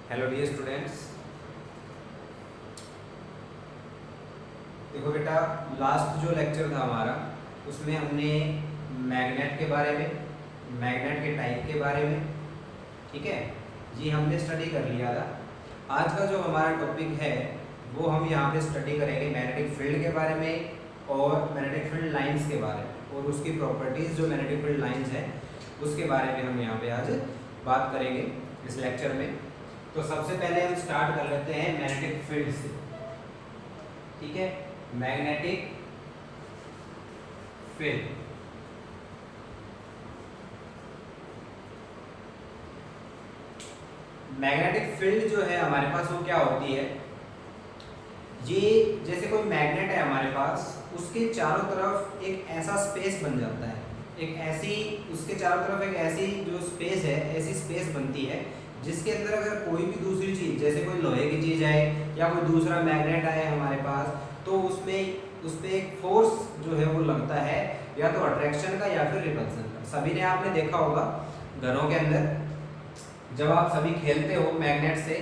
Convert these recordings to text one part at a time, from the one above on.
Hello dear students. देखो बेटा, last जो लेक्चर था हमारा उसमें हमने मैग्नेट के बारे में, मैग्नेट के टाइप के बारे में, ठीक है, ये हमने स्टडी कर लिया था। आज का जो हमारा टॉपिक है वो हम यहाँ पे स्टडी करेंगे मैग्नेटिक फील्ड के बारे में और मैग्नेटिक फील्ड लाइंस के बारे में और उसकी प्रॉपर्टीज़ जो मैग्नेटिक फील्ड लाइंस हैं उसके बारे में हम यहाँ पे आज बात करेंगे इस लेक्चर में। तो सबसे पहले हम स्टार्ट कर लेते हैं मैग्नेटिक फील्ड से, ठीक है। मैग्नेटिक फील्ड, मैग्नेटिक फील्ड जो है हमारे पास वो क्या होती है, ये जैसे कोई मैग्नेट है हमारे पास, उसके चारों तरफ एक ऐसा स्पेस बन जाता है, एक ऐसी उसके चारों तरफ एक ऐसी जो स्पेस है, ऐसी स्पेस बनती है जिसके अंदर अगर कोई भी दूसरी चीज़ जैसे कोई लोहे की चीज़ आए या कोई दूसरा मैग्नेट आए हमारे पास, तो उसमें उस पर एक फोर्स जो है वो लगता है, या तो अट्रैक्शन का या फिर रिपल्सन का। सभी ने आपने देखा होगा घरों के अंदर जब आप सभी खेलते हो मैग्नेट से,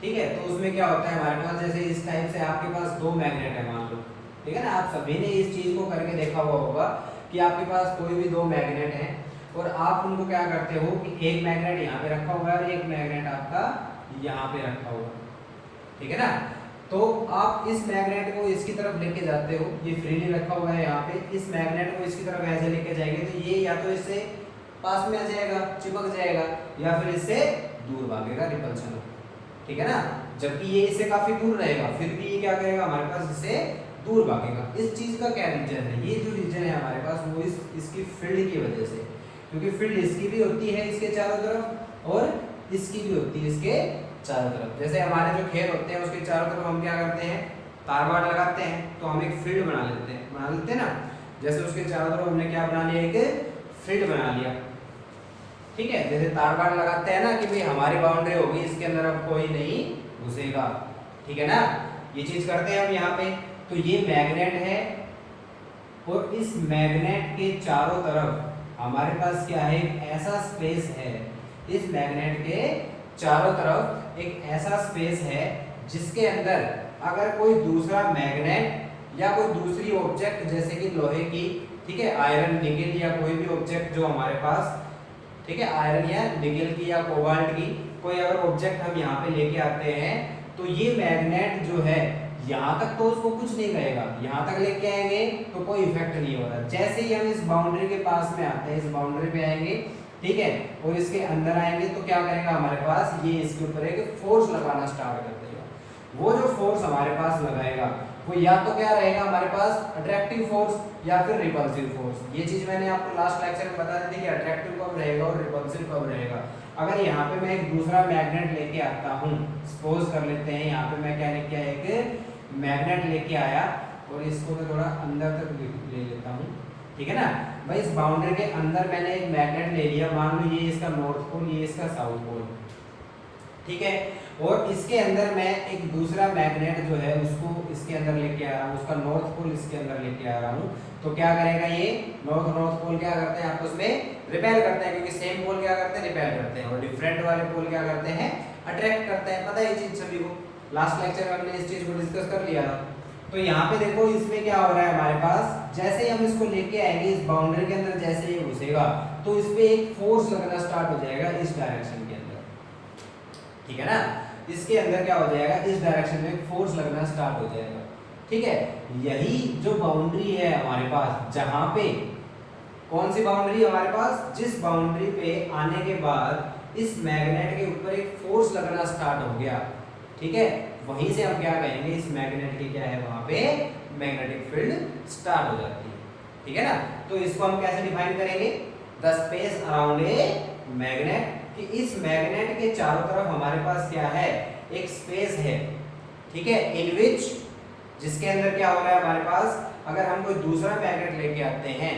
ठीक है, तो उसमें क्या होता है हमारे पास, जैसे इस टाइप से आपके पास दो मैग्नेट है मान लो, ठीक है ना। आप सभी ने इस चीज़ को करके देखा हुआ होगा कि आपके पास कोई भी दो मैग्नेट हैं और आप उनको क्या करते हो कि एक मैग्नेट यहाँ पे रखा हुआ है और एक मैग्नेट आपका यहाँ पे रखा हुआ है, ठीक है ना। तो आप इस मैग्नेट को इसकी तरफ लेके जाते हो, ये फ्रीली रखा हुआ है यहाँ पे, इस मैग्नेट को इसकी तरफ ऐसे लेके जाएंगे तो ये या तो इससे पास में आ जाएगा, चिपक जाएगा, या फिर इससे दूर भागेगा, रिपल्शन हो, ठीक है ना। जबकि ये इससे काफी दूर रहेगा फिर भी ये क्या करेगा हमारे पास, इससे दूर भागेगा। इस चीज का क्या रीजन है, ये जो रीजन है हमारे पास वो इसकी फील्ड की वजह से, क्योंकि फील्ड इसकी भी होती है इसके चारों तरफ और इसकी भी होती है इसके चारों तरफ। जैसे हमारे जो खेत होते हैं उसके चारों तरफ हम क्या करते हैं, तार बाड़ लगाते हैं, तो हम एक फील्ड बना लेते हैं ना। जैसे उसके चारों तरफ हमने क्या बना लिया, एक फील्ड बना लिया, ठीक है। जैसे तार बाड़ लगाते हैं ना कि भाई हमारी बाउंड्री होगी, इसके अंदर अब कोई नहीं घुसेगा, ठीक है ना। ये चीज करते हैं हम यहाँ पे। तो ये मैग्नेट है और इस मैग्नेट के चारों तरफ हमारे पास क्या है, एक ऐसा स्पेस है, इस मैग्नेट के चारों तरफ एक ऐसा स्पेस है जिसके अंदर अगर कोई दूसरा मैग्नेट या कोई दूसरी ऑब्जेक्ट जैसे कि लोहे की, ठीक है, आयरन, निकेल या कोई भी ऑब्जेक्ट जो हमारे पास, ठीक है, आयरन या निकेल की या कोबाल्ट की कोई अगर ऑब्जेक्ट हम यहाँ पे लेके आते हैं तो ये मैग्नेट जो है यहाँ तक तो उसको कुछ नहीं करेगा, यहाँ तक लेके आएंगे तो कोई इफेक्ट नहीं होगा। जैसे ही हम इस बाउंड्री के पास में आते हैं, इस बाउंड्री पे आएंगे, ठीक है, और इसके अंदर आएंगे तो क्या करेगा हमारे पास, ये इसके ऊपर एक फोर्स लगाना स्टार्ट कर देगा। वो जो फोर्स हमारे पास लगाएगा वो या तो क्या रहेगा हमारे पास, अट्रैक्टिव फोर्स या फिर रिपल्सिव फोर्स। ये चीज मैंने आपको लास्ट लेक्चर में बता दी थी कि अट्रैक्टिव कब रहेगा और रिपल्सिव कब रहेगा। अगर यहाँ पे मैं एक दूसरा मैग्नेट लेके आता हूँ, सपोज कर लेते हैं यहाँ पे मैं क्या लेके आया, एक मैग्नेट लेके आया और इसको मैं थोड़ा अंदर तक ले लेता हूँ, ठीक है ना भाई। इस बाउंड्री के अंदर मैंने एक मैग्नेट ले लिया, मान लो ये इसका नॉर्थ पोल, ये इसका साउथ पोल, ठीक है, और इसके अंदर मैं एक दूसरा मैग्नेट जो है उसको इसके अंदर लेके आ रहा हूँ, उसका नॉर्थ पोल इसके अंदर लेके आ रहा हूँ। तो क्या करेगा ये नॉर्थ पोल क्या करते हैं आपस में रिपेल करते हैं, क्योंकि सेम पोल क्या करते हैं, रिपेल करते हैं, और डिफरेंट वाले पोल क्या करते हैं, अट्रैक्ट करते हैं। पता है ये चीज सभी को, लास्ट लेक्चर में हमने इस चीज को डिस्कस कर लिया था। तो यहाँ पे देखो इसमें क्या हो रहा है हमारे पास, जैसे ही हम इसको लेके आएंगे इस बाउंड्री के अंदर, जैसे ही घुसेगा तो इस पे एक फोर्स लगना स्टार्ट हो जाएगा इस डायरेक्शन के अंदर, ठीक है ना। इसके अंदर क्या हो जाएगा, इस डायरेक्शन में फोर्स लगना स्टार्ट हो जाएगा, ठीक है। यही जो बाउंड्री है हमारे पास, जहां पे कौन सी बाउंड्री हमारे पास, जिस बाउंड्री पे आने के बाद इस मैग्नेट के ऊपर एक फोर्स लगना स्टार्ट हो गया, ठीक है, वहीं से हम क्या कहेंगे, इस मैग्नेट की क्या है वहां पे मैग्नेटिक फील्ड स्टार्ट हो जाती है, ठीक है ना। तो इसको हम कैसे डिफाइन करेंगे, the space around a magnet, कि इस मैग्नेट के चारों तरफ हमारे पास क्या है, एक स्पेस है, ठीक है, इन विच, जिसके अंदर क्या हो रहा है हमारे पास, अगर हम कोई दूसरा मैग्नेट लेके आते हैं,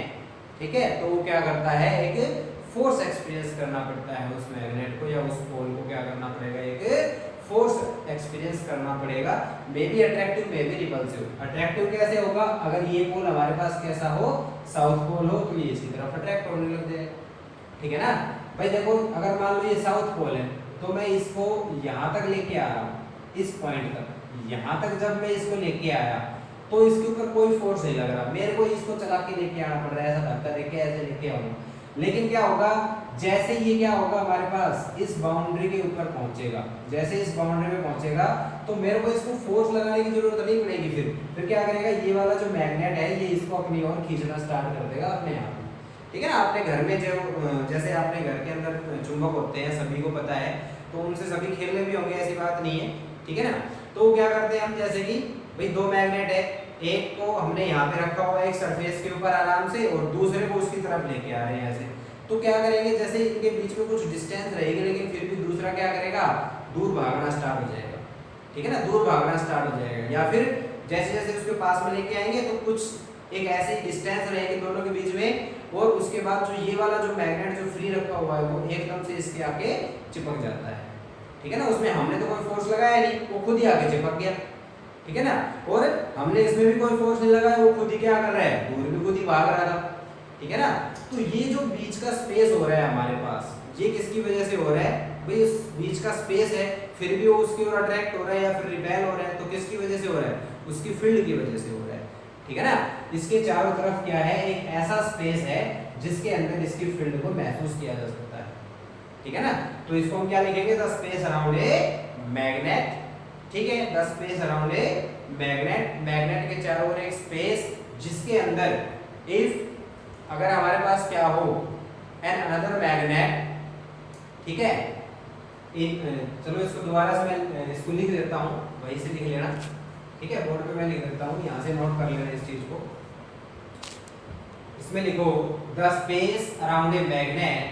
ठीक है, तो वो क्या करता है, एक फोर्स एक्सपीरियंस करना पड़ता है उस मैग्नेट को या उस पोल को, क्या करना पड़ेगा, एक फोर्स एक्सपीरियंस करना पड़ेगा, may be attractive may be repulsive. Attractive कैसे होगा, अगर ये पोल हमारे पास कैसा हो, साउथ पोल हो, तो ये इसी तरफ अट्रैक्ट होने लग जाएगा, ठीक है ना भाई। देखो अगर मान लो ये साउथ पोल है तो मैं इसको यहाँ तक लेके आ रहा हूँ, इस पॉइंट तक, यहाँ तक जब मैं इसको लेके आया तो इसके ऊपर कोई फोर्स नहीं लग रहा, मेरे को इसको चला के लेके आना पड़ रहा है, ऐसा धक्का देके ऐसे लेके आऊंगा। लेकिन क्या होगा, जैसे ये क्या होगा हमारे पास इस बाउंड्री के ऊपर पहुंचेगा, जैसे इस बाउंड्री में पहुंचेगा तो मेरे को इसको फोर्स लगाने की जरूरत नहीं पड़ेगी। फिर क्या करेगा, ये वाला जो मैग्नेट है ये इसको अपनी ओर खींचना स्टार्ट कर देगा अपने आप। ठीक है ना, आपने घर में जो जैसे आपने घर के अंदर चुंबक होते हैं सभी को पता है, तो उनसे सभी खेलने भी होंगे, ऐसी बात नहीं है। ठीक है ना, तो क्या करते हैं हम, जैसे कि भाई दो मैग्नेट है, एक को हमने यहाँ पे रखा हुआ है एक सरफेस के ऊपर आराम से, और दूसरे को उसकी तरफ लेके आ रहे हैं ऐसे। तो क्या करेंगे, जैसे इनके बीच में कुछ डिस्टेंस रहेगी लेकिन फिर भी दूसरा क्या करेगा, दूर भागना स्टार्ट हो जाएगा। ठीक है ना, दूर भागना स्टार्ट हो जाएगा। या फिर जैसे जैसे उसके पास में लेके आएंगे तो कुछ एक ऐसी डिस्टेंस रहेगी दोनों के बीच में, और उसके बाद जो ये वाला जो मैग्नेट जो फ्री रखा हुआ है वो एकदम से इसके आके चिपक जाता है। ठीक है ना, उसमें हमने तो कोई फोर्स लगाया नहीं, वो खुद ही आके चिपक गया। ठीक है ना, और हमने इसमें भी कोई फोर्स नहीं लगाया, वो खुद ही क्या कर रहा है, दूर भी खुद ही भाग रहा था। ठीक है ना, तो ये जो बीच का स्पेस हो रहा है हमारे पास, ये किसकी वजह से हो रहा है भाई, इस बीच का स्पेस है, फिर भी वो उसकी ओर अट्रैक्ट हो रहा है या फिर रिपेल हो रहा है, तो किसकी वजह से हो रहा है, उसकी फील्ड की वजह से हो रहा है। ठीक है ना, इसके चारों तरफ क्या है, एक ऐसा स्पेस है जिसके अंदर इसकी फील्ड को महसूस किया जा सकता है। ठीक है ना, तो इसको हम क्या लिखेंगे, the space around a magnet. ठीक है, the space around a magnet, magnet के चारों ओर एक स्पेस जिसके अंदर इफ अगर हमारे पास क्या हो एन अनदर मैग्नेट। ठीक है, चलो इसको दोबारा से मैं इसको लिख देता हूँ, वहीं से लिख लेना। ठीक है, बोर्ड पे मैं लिख देता हूँ, यहाँ से नोट कर लेना इस चीज को। इसमें लिखो the space around a magnet,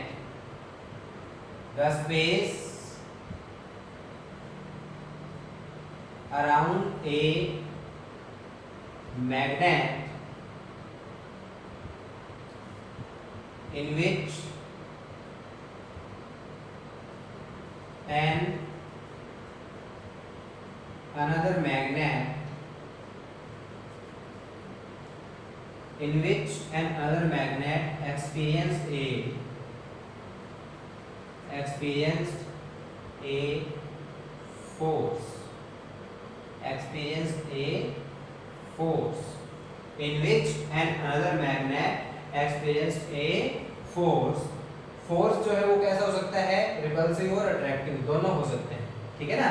the space around a magnet in which another magnet experienced a force in which another magnet experienced a force जो है वो कैसा हो सकता है, रिपल्सिव और अट्रैक्टिव दोनों हो सकते हैं। ठीक है ना,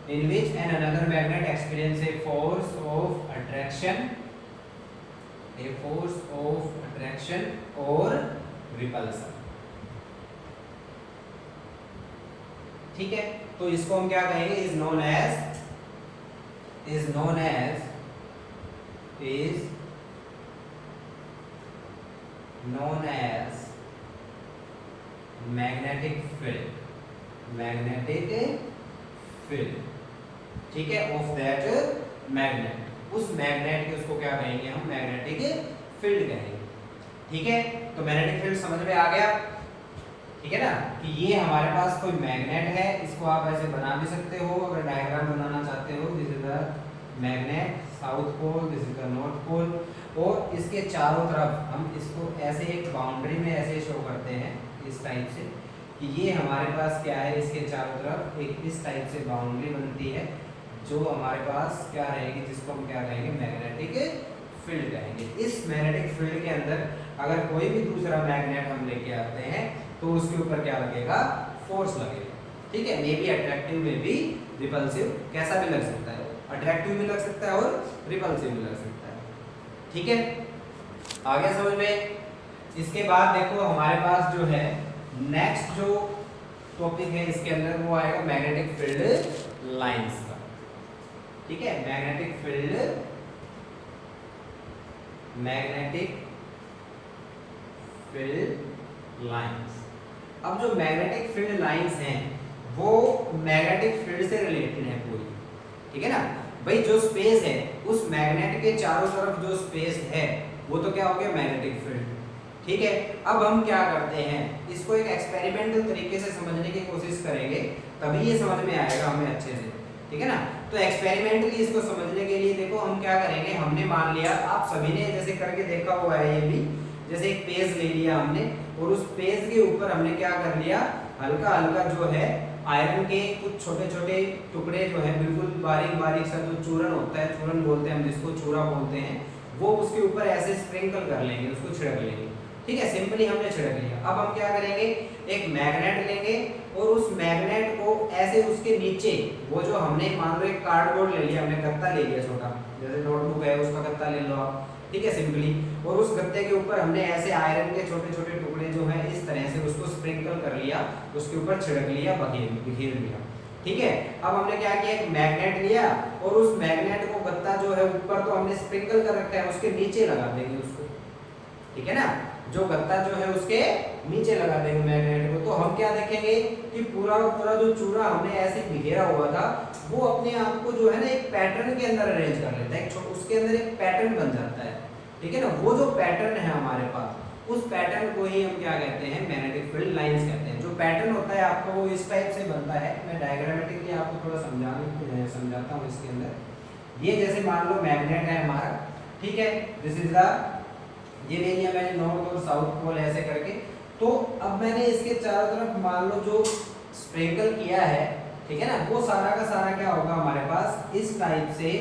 in which another magnet experience a force of attraction or repulsion। ठीक है, तो इसको हम क्या कहेंगे, is known as magnetic field। ठीक है, ऑफ दैट मैग्नेट, उस मैग्नेट के उसको क्या कहेंगे हम, मैग्नेटिक फील्ड कहेंगे। ठीक है, तो मैग्नेटिक फील्ड समझ में आ गया। ठीक है ना, कि ये हमारे पास कोई मैग्नेट है, इसको आप ऐसे बना भी सकते हो अगर डायग्राम बनाना चाहते हो। This is the magnet, south pole, this is the north pole, और इसके चारों तरफ हम इसको ऐसे एक बाउंड्री में ऐसे शो करते हैं इस टाइप से, कि ये हमारे पास क्या है, इसके चारों तरफ एक इस टाइप से बाउंड्री बनती है जो हमारे पास क्या रहेगी, जिसको हम क्या कहेंगे, मैग्नेटिक फील्ड कहेंगे। इस मैग्नेटिक फील्ड के अंदर अगर कोई भी दूसरा मैग्नेट हम लेके आते हैं तो उसके ऊपर क्या लगेगा, फोर्स लगेगा। ठीक है, may be attractive, may be repulsive, कैसा भी लग सकता है, अट्रैक्टिव भी लग सकता है और रिपल्सिव भी लग सकता है। ठीक है, आगे समझ में। इसके बाद देखो हमारे पास जो है नेक्स्ट जो टॉपिक है इसके अंदर वो आएगा मैग्नेटिक फील्ड लाइंस का। ठीक है, मैग्नेटिक फील्ड लाइंस। अब जो मैग्नेटिक फील्ड लाइंस हैं वो मैग्नेटिक फील्ड से रिलेटेड है पूरी। ठीक है ना भाई, जो स्पेस है उस मैग्नेट के चारों तरफ जो स्पेस है वो तो क्या हो गया, मैग्नेटिक फील्ड। ठीक है, अब हम क्या करते हैं, इसको एक एक्सपेरिमेंटल तरीके से समझने की कोशिश करेंगे, तभी ये समझ में आएगा हमें अच्छे से। ठीक है ना, तो एक्सपेरिमेंटली इसको समझने के लिए देखो हम क्या करेंगे, हमने मान लिया, आप सभी ने जैसे करके देखा हुआ है, ये भी जैसे एक पेज ले लिया हमने, और उस पेज के ऊपर हमने क्या कर लिया, हल्का हल्का जो है आयरन के कुछ छोटे छोटे टुकड़े जो है बिल्कुल बारीक बारीक सा जो चूरन होता है, चूरन बोलते हैं हम जिसको, चूरा बोलते हैं, वो उसके ऊपर ऐसे स्प्रिंकल कर लेंगे, उसको छिड़क लेंगे। ठीक है, सिंपली हमने छिड़क लिया। अब हम क्या करेंगे, एक मैग्नेट लेंगे और उस मैग्नेट को ऐसे उसके नीचे, वो जो हमने मान लो एक कार्डबोर्ड ले लिया, हमने गत्ता ले लिया छोटा, जैसे नोटबुक है उसका गत्ता ले लो आप, ठीक है, सिंपली, और उस गत्ते के ऊपर हमने ऐसे आयरन के छोटे छोटे टुकड़े जो हैं इस तरह से उसको स्प्रिंकल कर लिया, उसके ऊपर छिड़क लिया, बिखेर लिया। ठीक है, अब हमने क्या किया, एक मैग्नेट लिया और उस मैग्नेट को गत्ता जो है ऊपर तो हमने स्प्रिंकल कर रखा है, उसके नीचे लगा देंगे उसको। ठीक है ना, जो गत्ता जो है उसके नीचे लगा देंगे मैग्नेट को। तो हम क्या देखेंगे कि पूरा का पूरा जो चूरा हमने ऐसे बिखेरा हुआ था वो अपने आप को जो है ना एक पैटर्न के अंदर अरेंज कर लेता है, उसके अंदर एक पैटर्न बन जाता है। ठीक है ना, वो जो पैटर्न है हमारे पास, उस पैटर्न को ही हम क्या कहते हैं, मैग्नेटिक फील्ड लाइंस कहते हैं। जो पैटर्न होता है आपको वो इस टाइप से बनता है। मैं डायग्रामेटिकली आपको थोड़ा समझाता हूँ इसके अंदर। ये जैसे मान लो मैग्नेट है हमारा, ठीक है, दिस इज द, ये ले लिया मैंने नॉर्थ और साउथ पोल ऐसे करके। तो अब मैंने इसके चारों तरफ मान लो जो स्प्रिंकल किया है, ठीक है ना, वो सारा का सारा क्या होगा हमारे पास इस टाइप से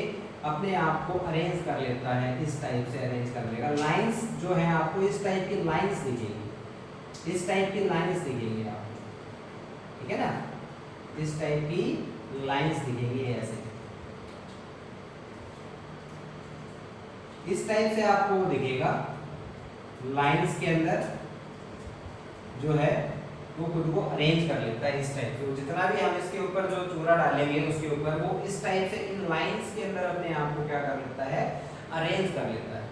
अपने आप को अरेंज कर लेता है, इस टाइप से अरेंज कर लेगा। लाइंस जो है आपको इस टाइप की लाइंस दिखेगी, इस टाइप की लाइंस दिखेगी आपको, ठीक है ना, इस टाइप की लाइंस दिखेगी ऐसे, इस टाइप से आपको वो दिखेगा। लाइंस के अंदर जो है वो खुद को अरेंज कर लेता है इस टाइप से। जितना भी हम इसके ऊपर जो चूरा डालेंगे उसके ऊपर, वो इस टाइप से इन लाइंस के अंदर अपने आप को क्या कर लेता है, अरेंज कर लेता है।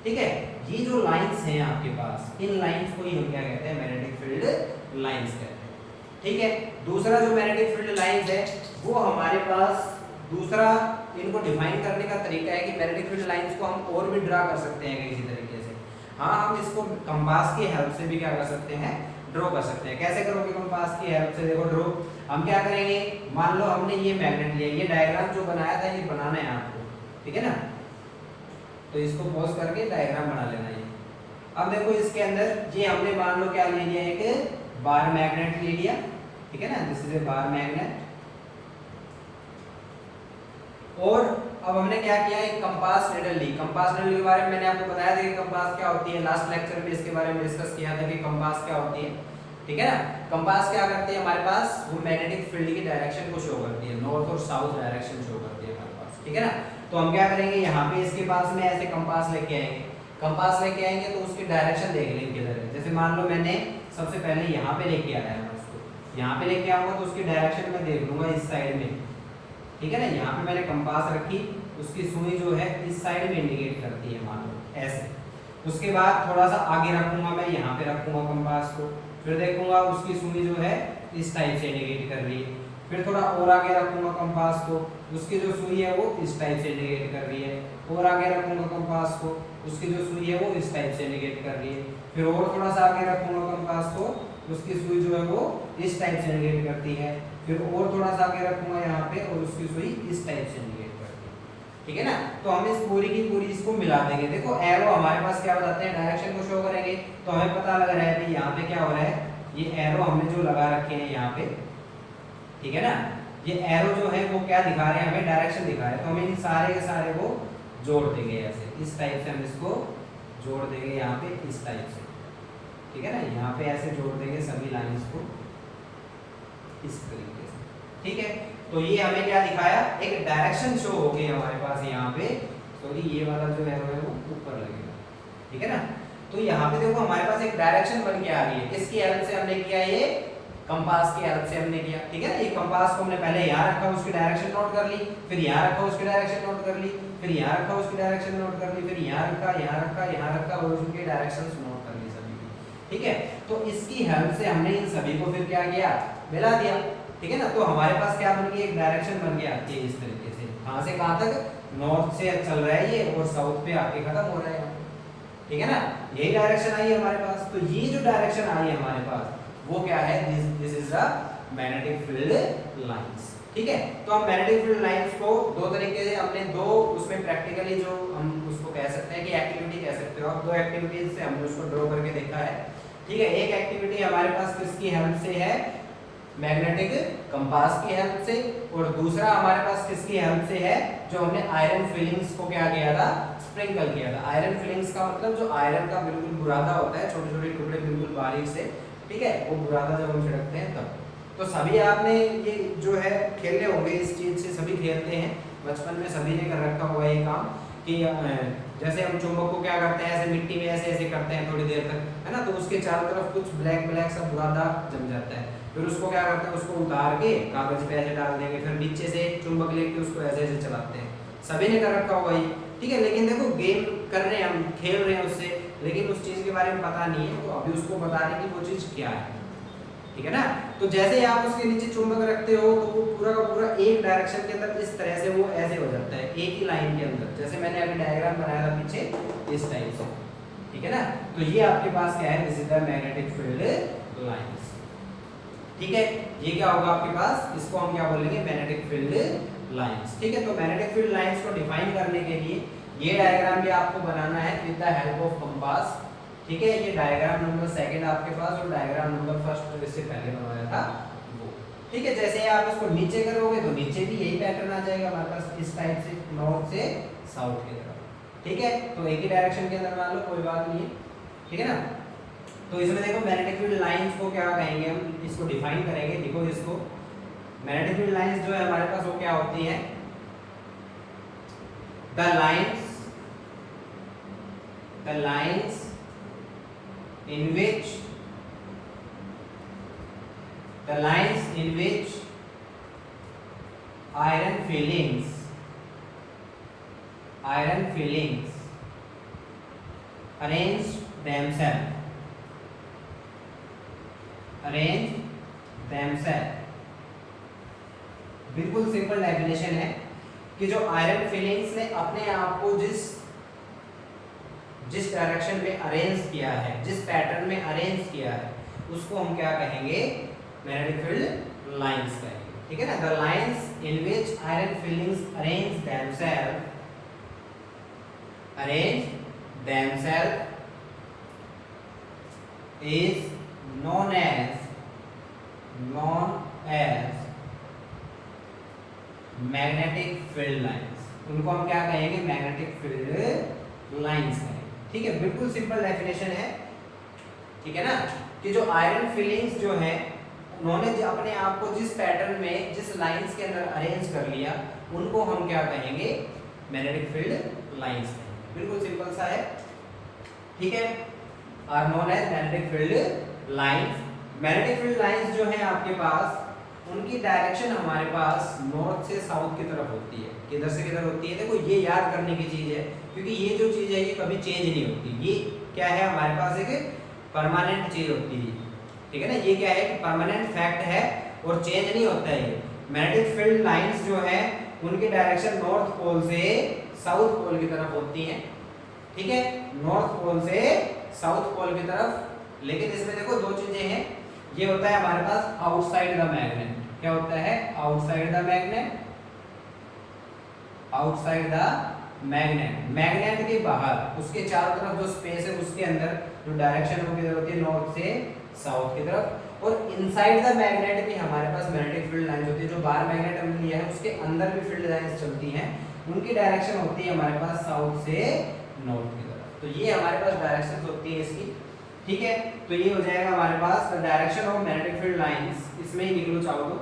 ठीक है, ये जो लाइंस हैं आपके पास, इन लाइंस को ही हम क्या कहते हैं, मैग्नेटिक फील्ड लाइंस कहते हैं। ठीक है, दूसरा जो मैग्नेटिक फील्ड लाइंस है वो हमारे पास दूसरा इनको डिफाइन करने का तरीका है कि मैग्नेटिक फील्ड लाइंस को हम और भी ड्रा कर सकते हैं किसी तरीके से। हाँ, हम इसको कंपास की हेल्प से भी क्या कर सकते हैं, ड्रॉ कर सकते हैं। कैसे करोगे कंपास की हेल्प से, देखो ड्रॉ हम क्या करेंगे, मान लो हमने ये मैग्नेट लिया, ये डायग्राम जो बनाया था ये बनाना है आपको, ठीक है ना, तो इसको पॉज करके डायग्राम बना लेना है। अब देखो इसके अंदर ये हमने मान लो क्या ले लिया, एक बार मैग्नेट ले लिया, ठीक है ना, this is a bar magnet. और अब हमने क्या किया, एक कंपास नीडल ली। कंपास नीडल के बारे में मैंने आपको बताया था कि कंपास क्या होती है, लास्ट लेक्चर में इसके बारे में डिस्कस किया था कि कंपास क्या होती है। ठीक है ना, कंपास क्या करती है हमारे पास, वो मैग्नेटिक फील्ड की डायरेक्शन को शो करती है, नॉर्थ और साउथ डायरेक्शन शो करती है हमारे पास। ठीक है ना, तो हम क्या करेंगे, यहाँ पे इसके पास में ऐसे कंपास लेके आएंगे, कंपास लेके आएंगे तो उसकी डायरेक्शन देख लेंगे किधर है। जैसे मान लो मैंने सबसे पहले यहाँ पे लेके आया है उसको, यहाँ पे लेके आऊंगा तो उसकी डायरेक्शन मैं देख लूंगा इस साइड में। ठीक है ना, यहाँ पे मैंने कंपास रखी, उसकी सुई जो है इस साइड में इंडिकेट करती है, मान लो ऐसे। उसके बाद थोड़ा सा आगे रखूंगा मैं, यहाँ पे रखूंगा कंपास को, फिर देखूंगा उसकी सुई जो है इस टाइप से इंडिकेट कर रही है। फिर थोड़ा और आगे रखूंगा कंपास को, उसकी जो सुई है वो इस टाइप से इंडिकेट कर रही है। और आगे रखूंगा कंपास को, उसकी जो सुई है वो इस टाइप से इंडिकेट कर रही है। फिर और थोड़ा सा आगे रखूंगा कंपास को, उसकी सुई जो है वो इस टाइप से इंडिकेट करती है। फिर और थोड़ा सा आगे रखूंगा यहाँ पे और उसकी सुई इस टाइप से इंडिकेट करती है। ठीक है ना, तो हम इस पूरी की पूरी इसको मिला देंगे। देखो एरो हमारे पास क्या बताते हैं, डायरेक्शन को शो करेंगे, तो हमें पता लग रहा है कि यहाँ पे क्या हो रहा है, ये एरो हमने जो लगा रखे हैं यहाँ पे, ठीक है ना, ये एरो जो है वो क्या दिखा रहे हैं, हमें डायरेक्शन दिखा रहे हैं। तो हम इन सारे के सारे को जोड़ देंगे ऐसे, इस टाइप से हम इसको जोड़ देंगे यहाँ पे इस टाइप से। ठीक है ना, यहाँ पे ऐसे जोड़ देंगे सभी लाइंस को इस तरीके से। ठीक है, तो ये हमें क्या दिखाया, एक डायरेक्शन शो हो गई हमारे पास यहाँ पे। सॉरी, ये वाला जो एरो है वो ऊपर लगेगा। ठीक है ना, तो यहाँ पे देखो हमारे पास एक डायरेक्शन बन के आ रही है। किसकी हेल्प से हमने किया, ये कंपास की हेल्प से हमने किया। ठीक है ना, ये कंपास को हमने पहले यहाँ रखा, उसकी डायरेक्शन नोट कर ली, फिर यहाँ रखा, उसकी डायरेक्शन नोट कर ली, फिर यहाँ रखा, उसकी डायरेक्शन नोट कर ली, फिर यहाँ रखा, यहाँ रखा, यहाँ रखा और उसकी डायरेक्शंस नोट कर ली सभी की। ठीक है, तो इसकी हेल्प से हमने इन सभी को फिर क्या किया, मिला दिया। ठीक है ना, तो हमारे पास क्या बन गई, एक डायरेक्शन बन के आती है इस तरीके से, कहाँ से कहाँ तक, नॉर्थ से चल रहा है ये और साउथ पे आके खत्म हो रहा है। ठीक है ना, यही डायरेक्शन आई है हमारे पास। तो ये जो डायरेक्शन आई है हमारे पास वो क्या है, this is the magnetic field lines. ठीक है, तो हम मैग्नेटिक फील्ड लाइंस को दो तरीके से हमने दो उसमें प्रैक्टिकली जो हम उसको कह सकते हैं कि एक्टिविटी कह सकते हो आप, दो एक्टिविटीज से हमने उसको ड्रॉ करके देखा है। ठीक है, एक एक्टिविटी हमारे पास किसकी हेल्प से है, मैग्नेटिक कंपास की हेल्प से, और दूसरा हमारे पास किसकी हेल्प से है, जो हमने आयरन फिलिंग्स को क्या किया था, स्प्रिंकल किया था। आयरन फिलिंग्स का मतलब जो आयरन का बिल्कुल बुरादा होता है, छोटे छोटे टुकड़े बिल्कुल बारीक से, ठीक है, वो बुरादा जब हम छिड़कते हैं तब। तो सभी आपने ये जो है खेले होंगे, इस चीज से सभी खेलते हैं, बचपन में सभी ने कर रखा हुआ ये काम कि जैसे हम चुंबक को क्या करते हैं, ऐसे मिट्टी में ऐसे ऐसे करते हैं थोड़ी देर तक, है ना, तो उसके चारों तरफ कुछ ब्लैक ब्लैक सा बुरादा जम जाता है, फिर उसको क्या करते हैं, उसको उतार के कागज पे ऐसे डाल देंगे, फिर नीचे से चुंबक लेके उसको ऐसे ऐसे चलाते हैं, सभी ने कर रखा हुआ ये, ठीक है। लेकिन देखो गेम कर रहे हैं हम, खेल रहे हैं उससे, लेकिन उस चीज के बारे में पता नहीं है, तो अभी उसको बता रहे हैं कि वो चीज क्या है, ठीक है ना। तो जैसे ही आप उसके नीचे चुंबक रखते हो तो वो पूरा का पूरा एक डायरेक्शन के अंदर इस तरह से वो ऐसे हो जाता है, एक ही लाइन के अंदर, जैसे मैंने अभी डायग्राम बनाया था पीछे, इस टाइप से, ठीक है ना। तो ये आपके पास क्या है, this is the magnetic field lines, ठीक है। ये क्या होगा आपके पास, इसको हम क्या बोलेंगे, मैग्नेटिक फील्ड लाइंस, ठीक है। तो मैग्नेटिक फील्ड लाइंस को डिफाइन करने के लिए ये डायग्राम भी आपको बनाना है with the help of compass, ठीक है। ये डायग्राम नंबर 2 आपके पास, और डायग्राम नंबर 1 इससे पहले बनवाया था वो, ठीक है। जैसे आप इसको नीचे करोगे तो नीचे भी यही पैटर्न आ जाएगा हमारे पास, इस टाइप से, नॉर्थ से साउथ की तरफ, ठीक है। तो एक ही डायरेक्शन के अंदर मान लो, कोई बात नहीं है, ठीक है ना। तो इसमें देखो मैग्नेटिक फील्ड लाइंस को क्या कहेंगे, हम इसको डिफाइन करेंगे, देखो इसको, मैग्नेटिक फील्ड लाइंस जो है हमारे पास वो क्या होती है, the lines in which iron fillings arrange themselves। बिल्कुल सिंपल डेफिनेशन है कि जो आयरन फिलिंग्स ने अपने आप को जिस डायरेक्शन में अरेंज किया है, जिस पैटर्न में अरेंज किया है, उसको हम क्या कहेंगे, मैग्नेटिक फील्ड लाइंस कहेंगे, ठीक है ना। The lines in which iron filings arrange themselves is known as magnetic field lines. उनको हम क्या कहेंगे, मैग्नेटिक फील्ड लाइंस कहेंगे, ठीक है। बिल्कुल सिंपल डेफिनेशन है, ठीक है ना, कि जो आयरन फिलिंग्स जो है, उन्होंने अपने आप को जिस पैटर्न में, जिस लाइंस के अंदर अरेंज कर लिया, उनको हम क्या कहेंगे, मैग्नेटिक फील्ड लाइंस कहेंगे। बिल्कुल सिंपल सा है, ठीक है, are known as magnetic field lines. Magnetic field lines जो है आपके पास, उनकी डायरेक्शन हमारे पास नॉर्थ से साउथ की तरफ होती है, किधर से किधर होती है, देखो ये याद करने की चीज है, क्योंकि ये जो चीज है ये कभी चेंज नहीं होती, ये क्या है हमारे पास, एक परमानेंट चीज होती है, ठीक है ना। ये क्या है, परमानेंट फैक्ट है और चेंज नहीं होता है ये। मैग्नेटिक फील्ड लाइंस जो है उनकी डायरेक्शन नॉर्थ पोल से साउथ पोल की तरफ होती है, ठीक है, नॉर्थ पोल से साउथ पोल की तरफ। लेकिन इसमें देखो दो चीजें हैं, ये होता है हमारे पास आउटसाइड द मैग्नेट, क्या होता है, outside the magnet, outside the magnet के बाहर, उसके चारों तरफ जो स्पेस है उसके अंदर जो डायरेक्शन होती है नॉर्थ से साउथ की तरफ। और इनसाइड द मैग्नेट भी हमारे पास मैग्नेटिक फील्ड लाइंस होती है, जो बाहर मैग्नेट हमने लिया है उसके अंदर भी फील्ड लाइंस चलती हैं, उनकी डायरेक्शन होती है हमारे पास साउथ से नॉर्थ की तरफ। तो ये हमारे पास डायरेक्शन होती है इसकी, ठीक है। तो ये हो जाएगा हमारे पास the direction of magnetic field lines, इसमें ही लिख लो चाहो तो,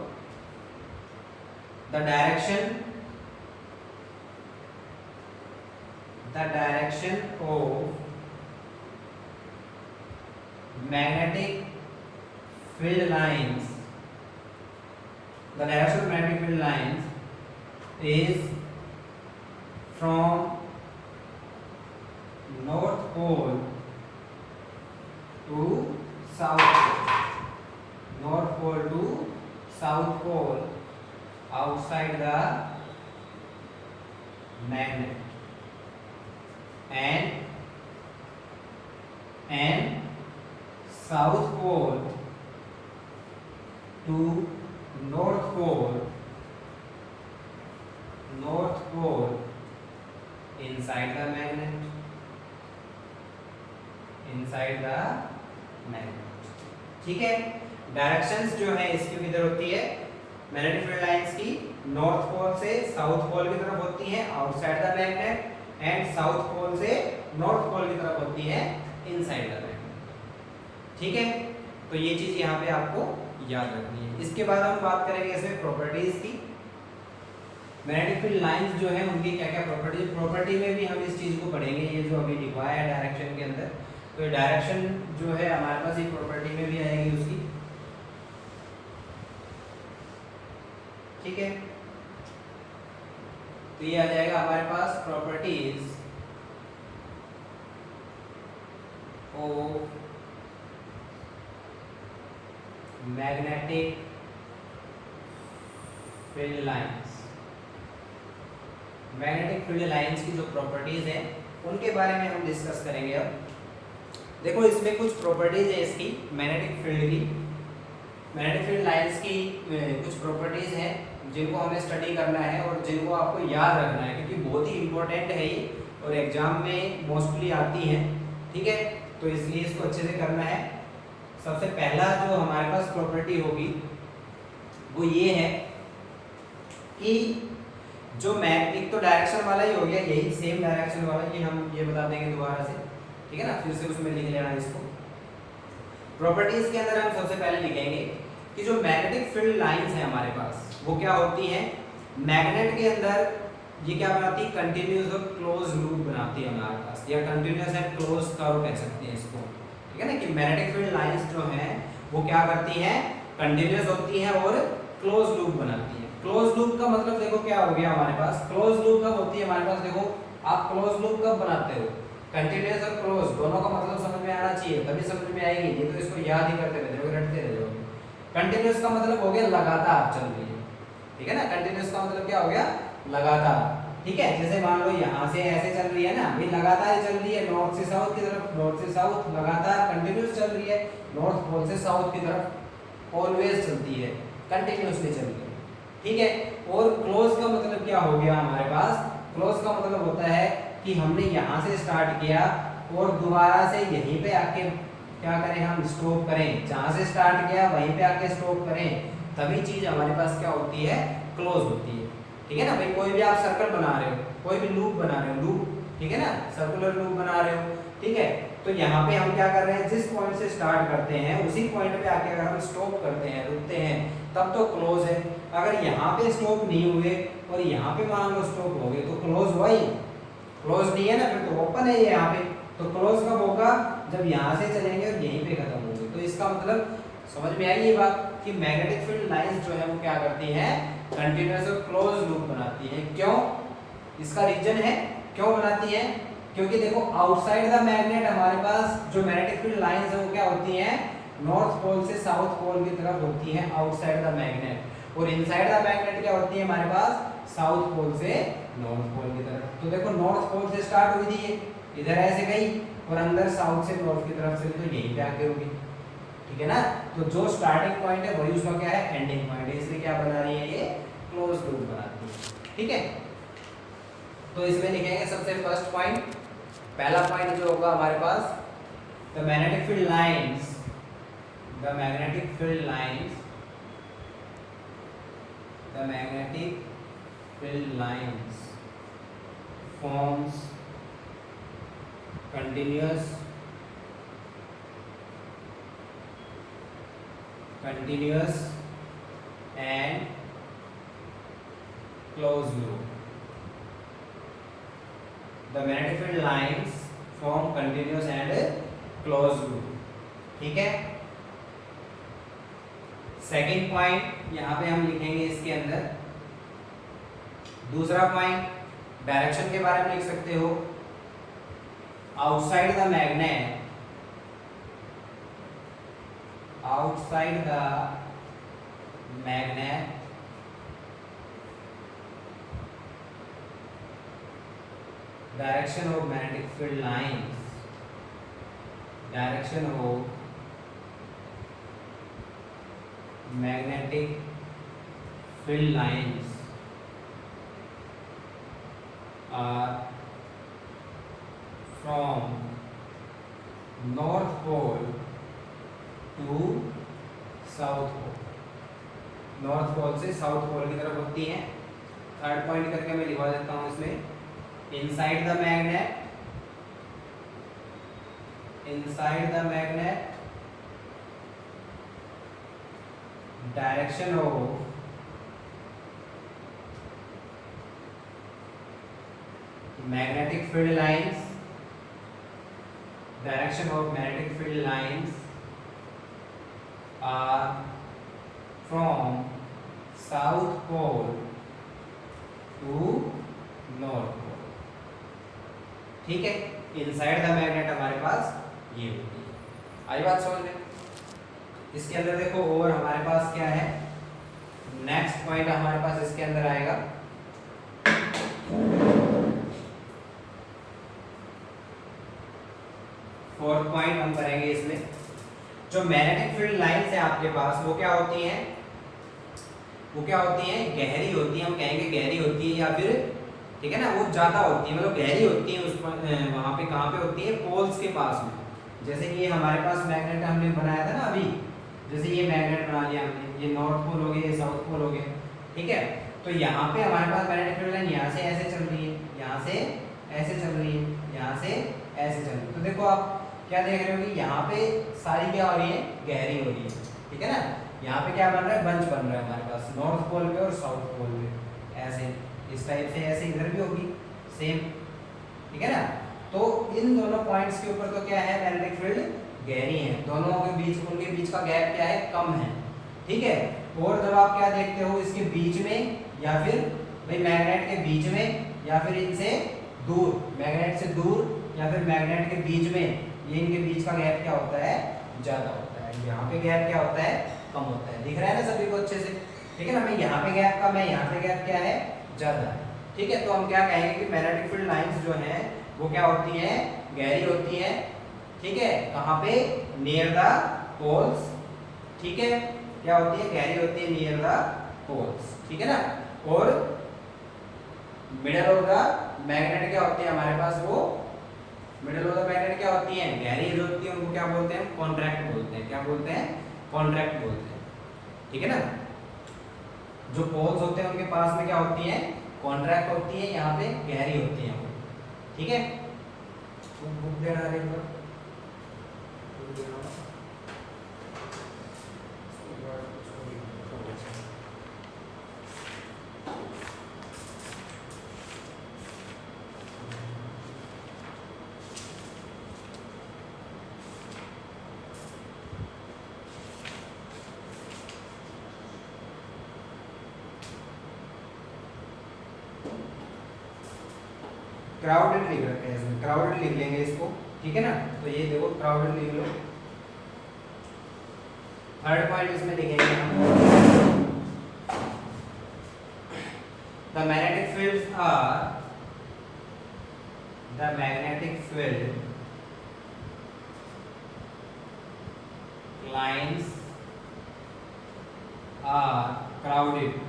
the direction of magnetic field lines, the direction of magnetic field lines is from north pole to south pole, north pole to south pole outside the magnet, and south pole to north pole inside the magnet, ठीक है। Directions जो है इसकी किधर होती है, magnetic field lines की north pole से साउथ पोल की तरफ होती है outside the magnet, and south pole से नॉर्थ पोल की तरफ होती है इनसाइड द मैग्नेट। ठीक है, तो ये चीज यहाँ पे आपको याद रखनी है। इसके बाद हम बात करेंगे इसमें प्रॉपर्टीज की। मैग्नेटिक फील्ड लाइंस जो है उनकी क्या क्या प्रॉपर्टी, प्रॉपर्टी में भी हम इस चीज को पढ़ेंगे, ये जो अभी लिखा है डायरेक्शन के अंदर, तो डायरेक्शन जो है हमारे पास एक प्रॉपर्टी में भी आएगी उसकी। ठीक है, तो ये आ जाएगा हमारे पास properties of magnetic field lines. Magnetic field lines की जो प्रॉपर्टीज हैं उनके बारे में हम डिस्कस करेंगे। अब देखो इसमें कुछ प्रॉपर्टीज है इसकी मैग्नेटिक फील्ड की, मैग्नेटिक फील्ड लाइंस की कुछ प्रॉपर्टीज हैं जिनको हमें स्टडी करना है और जिनको आपको याद रखना है, क्योंकि बहुत ही इंपॉर्टेंट है ये और एग्जाम में मोस्टली आती हैं। ठीक है, तो इसलिए इसको अच्छे से करना है। सबसे पहला जो हमारे पास प्रॉपर्टी होगी वो ये है कि जो एक तो डायरेक्शन वाला ही हो गया, यही सेम डायरेक्शन वाला, ये हम ये बता देंगे दोबारा से। ठीक है ना, फिर से उसमें लिख लेना इसको। प्रॉपर्टीज के अंदर हम सबसे पहले लिखेंगे कि जो मैग्नेटिक फील्ड लाइंस है हमारे पास वो क्या होती हैं, मैग्नेट के अंदर ये क्या बनाती है, कंटिन्यूअस और क्लोज लूप बनाती है हमारे पास, या कंटिन्यूअस एंड क्लोज कर्व कह सकते हैं इसको। ठीक है ना, कि मैग्नेटिक फील्ड लाइंस जो हैं वो क्या करती हैं, कंटिन्यूअस होती हैं और क्लोज लूप बनाती है। क्लोज लूप का मतलब देखो क्या हो गया हमारे पास, क्लोज लूप कब होती है हमारे पास, देखो आप क्लोज लूप कब बनाते हो, कंटिन्यूअस और क्लोज दोनों का मतलब समझ में आना चाहिए, तभी समझ में आएगी, ये तो इसको याद ही करते रहते हो, रटते रहते हो। कंटिन्यूअस का मतलब हो गया लगातार चल रही है। ठीक है ना, कंटिन्यूअस का मतलब क्या हो गया, लगातार। ठीक है, जैसे मान लो यहाँ से ऐसे चल रही है ना, ये लगातार चल रही है नॉर्थ से साउथ की तरफ, नॉर्थ से साउथ लगातार कंटिन्यूअस चल रही है, नॉर्थ पोल से साउथ की तरफ ऑलवेज चलती है, कंटिन्यूअसली चल रही है। ठीक है, और क्लोज का मतलब क्या हो गया हमारे पास, क्लोज का मतलब होता है कि हमने यहाँ से स्टार्ट किया और दोबारा से यहीं पे आके क्या करें, हम स्टॉप करें, जहाँ से स्टार्ट किया वहीं पे आके स्टॉप करें, तभी चीज हमारे पास क्या होती है, क्लोज होती है। ठीक है ना भाई, कोई भी आप सर्कल बना रहे हो, कोई भी लूप बना रहे हो, लूप, ठीक है ना, सर्कुलर लूप बना रहे हो, ठीक है, तो यहाँ पे हम क्या कर रहे हैं, जिस पॉइंट से स्टार्ट करते हैं उसी पॉइंट पे आके अगर हम स्टॉप करते हैं, रुकते हैं, तब तो क्लोज है। अगर यहाँ पे स्टॉप नहीं हुए और यहाँ पे मान लो स्टॉप हो गए तो क्लोज हुआ ही, क्लोज नहीं है ना, फिर तो ओपन है ये यहाँ पे। तो क्लोज कब होगा, जब यहाँ से चलेंगे और यहीं पे खत्म होंगे। तो इसका मतलब समझ में आई ये बात कि मैग्नेटिक फील्ड लाइंस जो है वो क्या करती हैं, कंटिन्यूअस और क्लोज लूप बनाती हैं। क्यों, इसका रीजन है क्यों बनाती है, क्योंकि देखो आउटसाइड द मैग्नेट हमारे पास जो मैग्नेटिक फील्ड लाइंस है वो क्या होती हैं, नॉर्थ पोल से साउथ पोल की तरफ होती हैं आउटसाइड द मैग्नेट, और इनसाइड द मैग्नेट क्या होती है हमारे पास, साउथ पोल से नॉर्थ पोल की तरफ। तो देखो नॉर्थ पोल से स्टार्ट हुई थी ये, इधर ऐसे गई और अंदर साउथ से नॉर्थ की तरफ से, तो यहीं पे आके होगी। ठीक है ना, तो जो स्टार्टिंग पॉइंट है वही उसका क्या है, एंडिंग पॉइंट है, इसलिए क्या बना रही है ये, क्लोज लूप बनाती है। ठीक है, तो इसमें लिखेंगे सबसे फर्स्ट पॉइंट, पहला पॉइंट जो होगा हमारे पास, the magnetic field lines, the magnetic field lines, the magnetic field lines forms continuous and closed loop. The magnetic field lines form continuous and closed loop. ठीक है, सेकेंड पॉइंट यहाँ पे हम लिखेंगे इसके अंदर। दूसरा पॉइंट डायरेक्शन के बारे में लिख सकते हो, outside the magnet, outside the magnet direction of magnetic field lines, direction of magnetic field lines are from north pole to south pole, north pole से साउथ पोल की तरफ होती हैं। थर्ड पॉइंट करके मैं लिखवा देता हूँ इसमें, inside the magnet, inside the magnet direction of magnetic field lines, direction of magnetic field lines are from south pole to north pole। ठीक है, इनसाइड द मैग्नेट हमारे पास ये होती है। आई बात समझ में? इसके अंदर देखो और हमारे पास क्या है, नेक्स्ट पॉइंट हमारे पास इसके अंदर आएगा फोर्थ पॉइंट हम करेंगे इसमें। जो मैग्नेटिक फील्ड लाइंस है आपके पास वो क्या होती हैं, वो क्या होती हैं, गहरी होती है, हम कहेंगे गहरी होती है या फिर ठीक है ना, वो ज्यादा होती है, मतलब गहरी होती है उस वहां पे कहां पे होती है, पोल्स के पास में। जैसे कि ये हमारे पास मैग्नेट हमने बनाया था ना अभी, जैसे ये मैग्नेट बना लिया हमने, ये नॉर्थ पोल हो गया, ये साउथ पोल हो गया, ठीक है। तो यहाँ पे हमारे पास मैग्नेटिक फील्ड लाइन यहाँ से ऐसे चल रही है, यहाँ से ऐसे चल रही है, यहाँ से ऐसे चल रही है। तो देखो आप क्या देख रहे हो कि यहाँ पे सारी क्या हो रही है, गहरी हो रही है, ठीक है ना। यहाँ पे क्या बन रहा है, बंच बन रहा है हमारे पास नॉर्थ पोल पे और साउथ पोल पे, ऐसे इस टाइप से, ऐसे इधर भी होगी सेम, ठीक है ना। तो इन दोनों पॉइंट्स के ऊपर तो क्या है, मैग्नेटिक फील्ड गहरी है, दोनों के बीच, उनके बीच का गैप क्या है, कम है, ठीक है। और जब आप क्या देखते हो, इसके बीच में या फिर भाई मैग्नेट के बीच में या फिर इनसे दूर, मैग्नेट से दूर या फिर मैग्नेट के बीच में, ये इनके बीच का गैप क्या होता है, ज्यादा होता है। यहाँ पे गैप क्या होता है, कम होता है। दिख रहा है ना सभी को अच्छे से, ठीक है ना। मैं यहाँ पे गैप कम है, यहाँ पे गैप क्या है, ज्यादा है, ठीक है। तो हम क्या कहेंगे कि मैग्नेटिक फील्ड लाइंस जो हैं वो क्या होती हैं, गहरी होती हैं, ठीक है। कहाँ पे, नियर द पोल्स, ठीक है, क्या होती है, गहरी होती है नियर द पोल्स, ठीक है ना। और मिडल ऑफ द मैग्नेट क्या होती है हमारे पास, वो मिडल ऑफ द मैग्नेट क्या होती है, गहरी जो होती है, उनको क्या बोलते हैं, कॉन्ट्रैक्ट बोलते हैं। क्या बोलते हैं, कॉन्ट्रैक्ट बोलते हैं, ठीक है ना। जो पोल्स होते हैं उनके पास में क्या होती है, कॉन्ट्रैक्ट होती है, यहाँ पे गहरी होती है, ठीक है। बुक देना है एक क्राउडेड लिख रखे हैं इसमें, क्राउडेड लिख लेंगे इसको, ठीक है ना। तो ये देखो क्राउडेड लिख लो। थर्ड पॉइंट इसमें लिखेंगे हम, the magnetic fields are, the magnetic field lines are crowded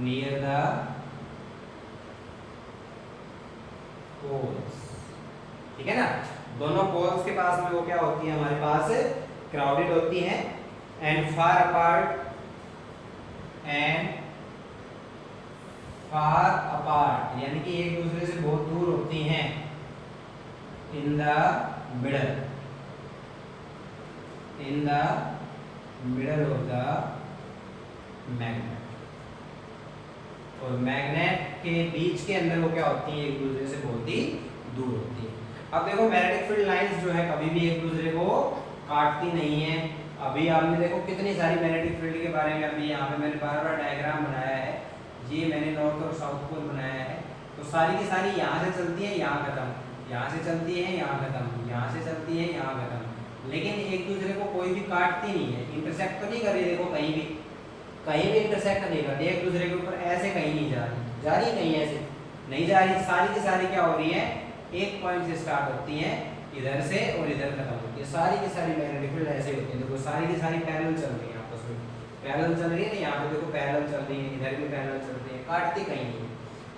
near the poles, ठीक है ना। दोनों पोल्स के पास में वो क्या होती है, हमारे पास क्राउडेड होती हैं, and far apart, and far apart यानी कि एक दूसरे से बहुत दूर होती हैं, in the middle, in the middle of the magnet. और मैग्नेट के बीच के अंदर वो क्या होती है, एक दूसरे से बहुत ही दूर होती है। अब देखो मैग्नेटिक फील्ड लाइंस जो है कभी भी एक दूसरे को काटती नहीं है। अभी आपने देखो कितनी सारी मैग्नेटिक फील्ड के बारे में, अभी यहाँ पे मैंने बार बार डायग्राम बनाया है, ये मैंने नॉर्थ और साउथ पोल बनाया है। तो सारी की सारी यहाँ से चलती है, यहाँ खत्म, यहाँ से चलती है, यहाँ खत्म, यहाँ से चलती है, यहाँ खत्म, लेकिन एक दूसरे को कोई भी काटती नहीं है, इंटरसेक्ट तो नहीं कर रही। देखो कहीं भी इंटरसेक्ट नहीं करती, एक दूसरे के ऊपर ऐसे कहीं नहीं जा रही कहीं ऐसे नहीं जा रही। सारी की सारी क्या हो रही है, एक पॉइंट से स्टार्ट होती हैं, इधर से और इधर खत्म होती है। सारी की सारी मैग्नेटिक फील्ड ऐसे होती है। देखो सारी की सारी पैरेलल चल रही है, आपस में पैरेलल चल रही है ना, यहाँ पे देखो पैरेलल चल रही है, इधर भी पैरेलल चल रही है, काटती कहीं नहीं,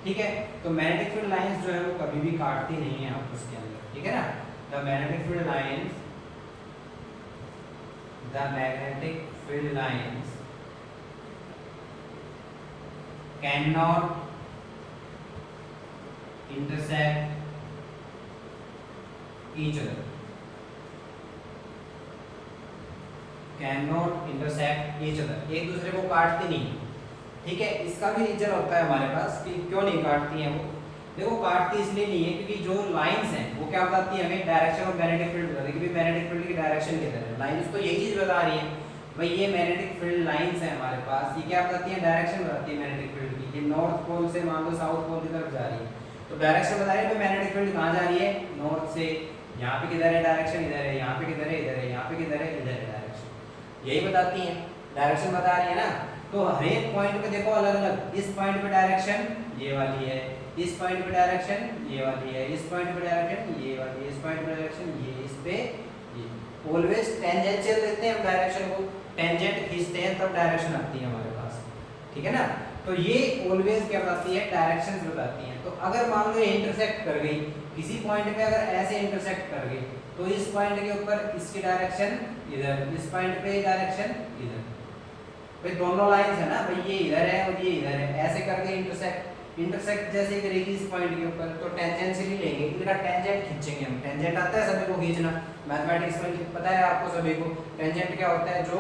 ठीक है। तो मैग्नेटिक फील्ड लाइंस जो है वो कभी भी काटती नहीं है आपस के अंदर, ठीक है ना। The magnetic field lines, the magnetic field lines cannot intersect each other, cannot intersect each other, एक दूसरे को काटती नहीं। ठीक है, इसका भी रीजन होता है हमारे पास कि क्यों नहीं काटती हैं वो। देखो काटती इसलिए नहीं है क्योंकि जो लाइंस हैं वो क्या बताती है हमें, डायरेक्शन ऑफ मैग्नेटिक फील्ड बताती है कि मैग्नेटिक फील्ड की डायरेक्शन किधर है। लाइंस तो यही चीज बता रही है भाई, ये मैग्नेटिक फील्ड लाइंस है हमारे पास, ये क्या बताती है, डायरेक्शन बताती है मैग्नेटिक फील्ड की। ये नॉर्थ पोल से मान लो साउथ पोल की तरफ जा रही है, तो डायरेक्शन बता रही है मैग्नेटिक फील्ड कहाँ जा रही है, नॉर्थ से। यहाँ पे किधर है डायरेक्शन, इधर है, यहाँ पे किधर है, इधर है, यहाँ पे किधर है, इधर है डायरेक्शन, यही बताती है, डायरेक्शन बता रही है ना। तो हर एक पॉइंट पे देखो अलग अलग, इस पॉइंट पे डायरेक्शन ये वाली है, इस पॉइंट पे डायरेक्शन ये वाली है, इस पॉइंट पे डायरेक्शन ये वाली है, इस पॉइंट पे डायरेक्शन ये, इस पे ये। ऑलवेज टेंजेंशियल लेते हैं हम डायरेक्शन को, टेंजेंट खींचते हैं तब डायरेक्शन आती है हमारे पास। ठीक है ना, तो ये ऑलवेज क्या बताती है, डायरेक्शंस बताती हैं। तो अगर मान लो ये इंटरसेक्ट कर गई किसी पॉइंट पे, अगर ऐसे इंटरसेक्ट कर गई तो इस पॉइंट के ऊपर इसकी डायरेक्शन इधर, इस पॉइंट पे डायरेक्शन इधर, भाई दोनों लाइंस है ना भाई, ये इधर है और ये इधर है, ऐसे करके इंटरसेक्ट जैसे करेगी इस पॉइंट के ऊपर, तो टेंजेंशियली लेंगे, इनका टेंजेंट खींचेंगे हम। टेंजेंट आता है सभी को खींचना, मैथमेटिक्स में पता है आपको सभी को। टेंजेंट क्या होता है, जो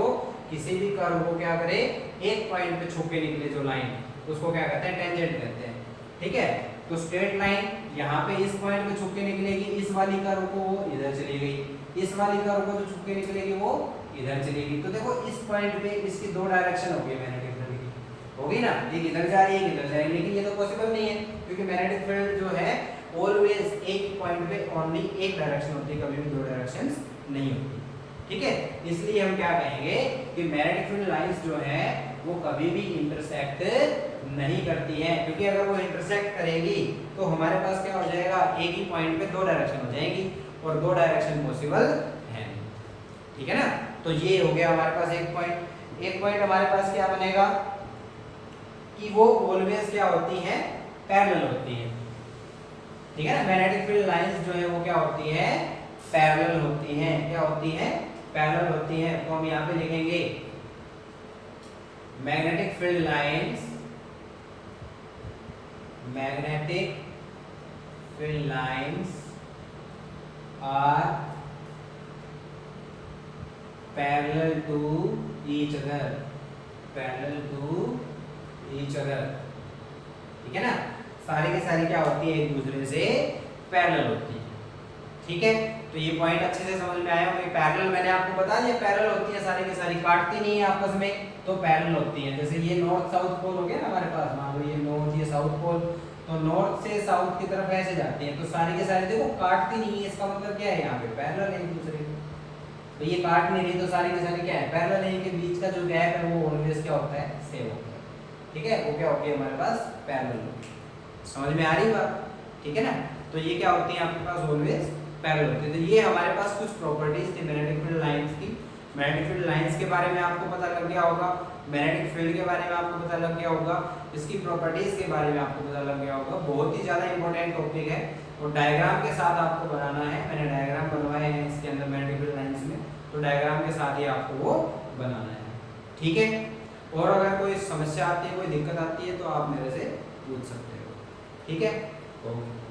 किसी भी कर्व को क्या करे, एक पॉइंट पे छू के निकले जो लाइन, उसको क्या कहते हैं, टेंजेंट कहते हैं। ठीक है, तो स्ट्रेट लाइन यहाँ पे इस पॉइंट पे छू के निकलेगी, इस वाली कर्व को वो इधर चली गई, इस वाली कर्व को जो छू के निकलेगी वो इधर चलेगी। तो देखो इस पॉइंट पे इसकी दो डायरेक्शन हो गई मैग्नेटिक फील्ड की, होगी ना, एक इधर जा रही है, एक इधर जा रही है, लेकिन ये तो पॉसिबल नहीं है क्योंकि मैग्नेटिक फील्ड जो है ऑलवेज एक ही पॉइंट पे ओनली एक डायरेक्शन होती है, कभी भी दो डायरेक्शंस नहीं होती। ठीक है, इसलिए हम क्या कहेंगे कि मैग्नेटिक फील्ड लाइंस जो है वो कभी भी इंटरसेक्ट नहीं करती है, क्योंकि अगर वो इंटरसेक्ट करेगी तो हमारे पास क्या हो जाएगा, एक ही पॉइंट पे दो डायरेक्शन हो जाएगी और दो डायरेक्शन पॉसिबल है। ठीक है ना, तो ये हो गया हमारे पास एक पॉइंट। एक पॉइंट हमारे पास क्या बनेगा कि वो ऑलवेज क्या होती हैं, पैरेलल होती हैं। ठीक है ना, मैग्नेटिक फील्ड लाइंस जो है वो क्या होती है, पैरेलल होती हैं। क्या होती हैं, पैरेलल होती हैं। तो हम यहाँ पे लिखेंगे magnetic field lines, magnetic field lines are parallel to each other, parallel to each other. ठीक है ना, सारी की सारी क्या होती है, एक दूसरे से पैरेलल होती है। ठीक है, तो ये पॉइंट अच्छे से समझ में आया होगा। पैरेलल मैंने आपको बता दिया, पैरेलल होती है सारी की सारी, काटती नहीं है आपस में, तो पैरेलल होती है। जैसे ये नॉर्थ साउथ पोल हो गया ना हमारे पास, मान लो ये नॉर्थ ये साउथ पोल, तो नॉर्थ से साउथ की तरफ ऐसे जाती हैं, तो सारी के सारी देखो काटती नहीं है, इसका मतलब क्या है, यहाँ पे पैरेलल है एक दूसरे के। तो ये काट नहीं रही तो सारी की सारी क्या है, पैरेलल है, इनके बीच का जो गैप है वो ऑलवेज क्या होता है, सेम होता है। ठीक है, वो क्या होती है हमारे पास, पैरेलल। समझ में आ रही बात। ठीक है ना, तो ये क्या होती है आपके पास, ऑलवेज पैरेलल होती है। तो ये हमारे पास कुछ प्रॉपर्टीज थी मैग्नेटिक फील्ड लाइंस की। मैग्नेटिक फील्ड लाइंस के बारे में आपको पता लग गया होगा, मैग्नेटिक फील्ड के बारे में आपको पता लग गया होगा, इसकी प्रॉपर्टीज के बारे में आपको पता लग गया होगा। बहुत ही ज़्यादा इंपॉर्टेंट टॉपिक है और डायग्राम के साथ आपको बनाना है। मैंने डायग्राम बनवाए हैं इसके अंदर मैग्नेटिक फील्ड लाइंस में, तो डायग्राम के साथ ही आपको वो बनाना है। ठीक है, और अगर कोई समस्या आती है, कोई दिक्कत आती है तो आप मेरे से पूछ सकते हो। ठीक है, ओके।